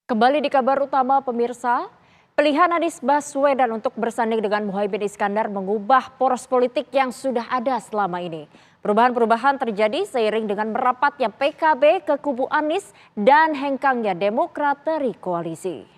Kembali di kabar utama pemirsa, pilihan Anies Baswedan untuk bersanding dengan Muhaimin Iskandar mengubah poros politik yang sudah ada selama ini. Perubahan-perubahan terjadi seiring dengan merapatnya PKB ke kubu Anies dan hengkangnya Demokrat dari koalisi.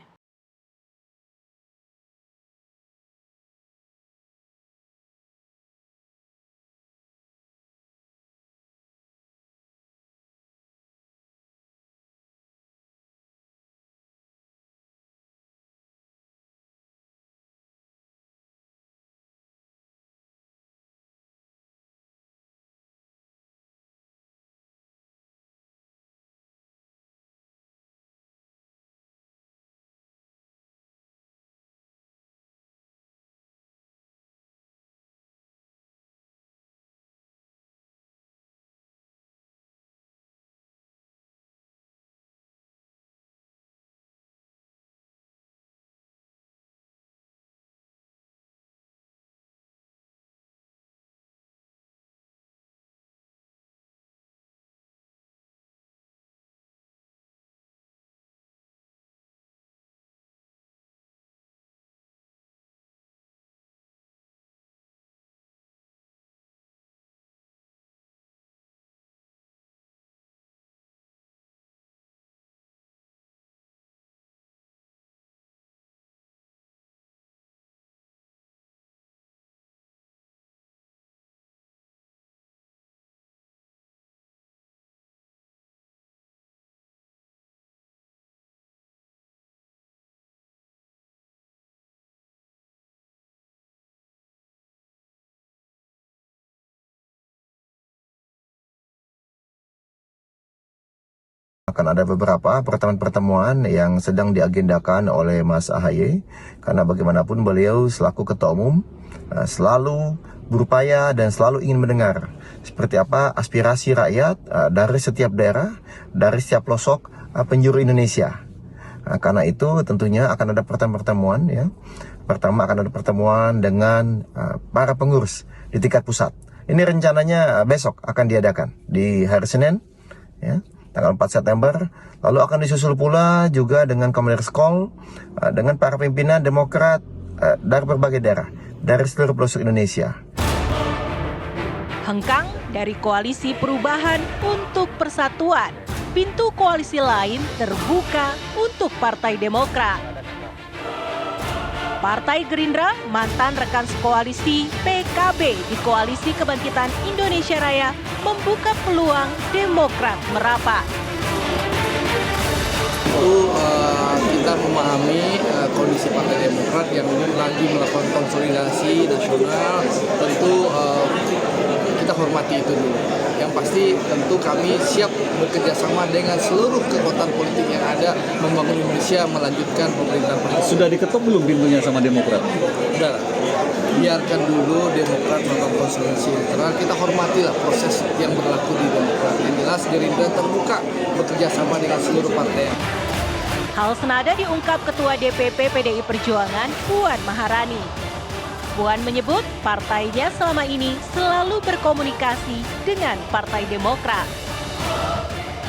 Akan ada beberapa pertemuan-pertemuan yang sedang diagendakan oleh Mas AHY, karena bagaimanapun beliau selaku Ketua Umum selalu berupaya dan selalu ingin mendengar seperti apa aspirasi rakyat dari setiap daerah, dari setiap pelosok penjuru Indonesia. Karena itu tentunya akan ada pertemuan ya. Pertama akan ada pertemuan dengan para pengurus di tingkat pusat. Ini rencananya besok akan diadakan di hari Senin ya, tanggal 4 September. Lalu akan disusul pula juga dengan Commerce Call dengan para pimpinan Demokrat dari berbagai daerah, dari seluruh pelosok Indonesia. Hengkang dari Koalisi Perubahan untuk Persatuan. Pintu koalisi lain terbuka untuk Partai Demokrat. Partai Gerindra, mantan rekan sekoalisi PKB di Koalisi Kebangkitan Indonesia Raya, membuka peluang Demokrat merapat. Tentu kita memahami kondisi Partai Demokrat yang lagi melakukan konsolidasi nasional. Tentu kita hormati itu dulu. Yang pasti tentu kami siap bekerja sama dengan seluruh kekuatan politik yang ada membangun Indonesia, melanjutkan pemerintahan politik. Sudah diketok belum pintunya sama Demokrat? Sudah, biarkan dulu Demokrat melakukan konsolidasi internal. Kita hormatilah proses yang berlaku di Demokrat. Yang jelas Gerindra terbuka bekerja sama dengan seluruh partai. Hal senada diungkap Ketua DPP PDI Perjuangan, Puan Maharani. Puan menyebut partainya selama ini selalu berkomunikasi dengan Partai Demokrat.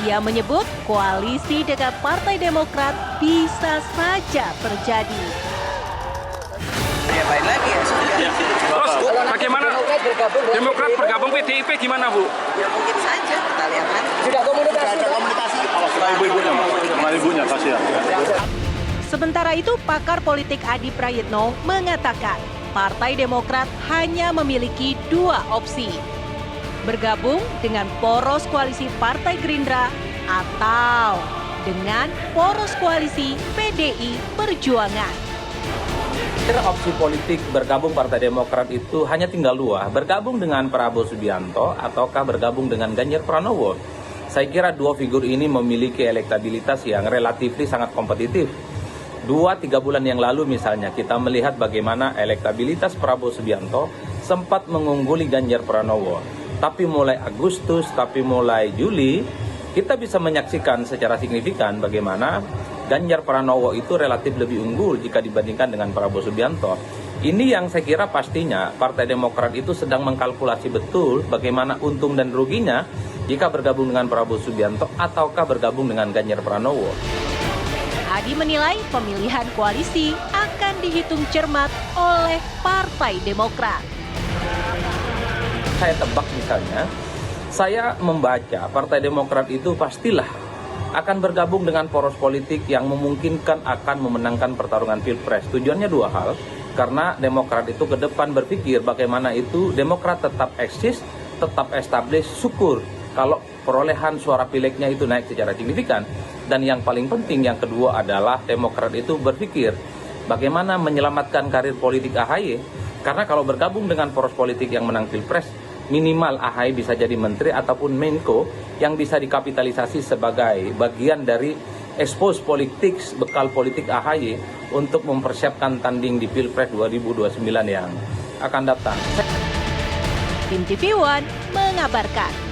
Ia menyebut koalisi dengan Partai Demokrat bisa saja terjadi. Terus bagaimana Demokrat bergabung PDIP gimana Bu? Ya mungkin saja kita lihat nanti. Tidak komunikasi. Ibunya kasih ya. Sementara itu, pakar politik Adi Prayitno mengatakan Partai Demokrat hanya memiliki dua opsi. Bergabung dengan poros koalisi Partai Gerindra atau dengan poros koalisi PDI Perjuangan. Opsi politik bergabung Partai Demokrat itu hanya tinggal dua, bergabung dengan Prabowo Subianto ataukah bergabung dengan Ganjar Pranowo. Saya kira dua figur ini memiliki elektabilitas yang relatif sangat kompetitif. 2-3 bulan yang lalu misalnya kita melihat bagaimana elektabilitas Prabowo Subianto sempat mengungguli Ganjar Pranowo. Tapi mulai Agustus, tapi mulai Juli, kita bisa menyaksikan secara signifikan bagaimana Ganjar Pranowo itu relatif lebih unggul jika dibandingkan dengan Prabowo Subianto. Ini yang saya kira pastinya Partai Demokrat itu sedang mengkalkulasi betul bagaimana untung dan ruginya jika bergabung dengan Prabowo Subianto ataukah bergabung dengan Ganjar Pranowo. Adi menilai pemilihan koalisi akan dihitung cermat oleh Partai Demokrat. Saya tebak misalnya, saya membaca Partai Demokrat itu pastilah akan bergabung dengan poros politik yang memungkinkan akan memenangkan pertarungan Pilpres. Tujuannya dua hal, karena Demokrat itu ke depan berpikir bagaimana itu Demokrat tetap eksis, tetap establish, syukur kalau perolehan suara pileknya itu naik secara signifikan. Dan yang paling penting, yang kedua adalah Demokrat itu berpikir bagaimana menyelamatkan karir politik AHY, karena kalau bergabung dengan poros politik yang menang Pilpres, minimal AHY bisa jadi menteri ataupun Menko yang bisa dikapitalisasi sebagai bagian dari expose politik, bekal politik AHY untuk mempersiapkan tanding di Pilpres 2029 yang akan datang. Tim TV One mengabarkan.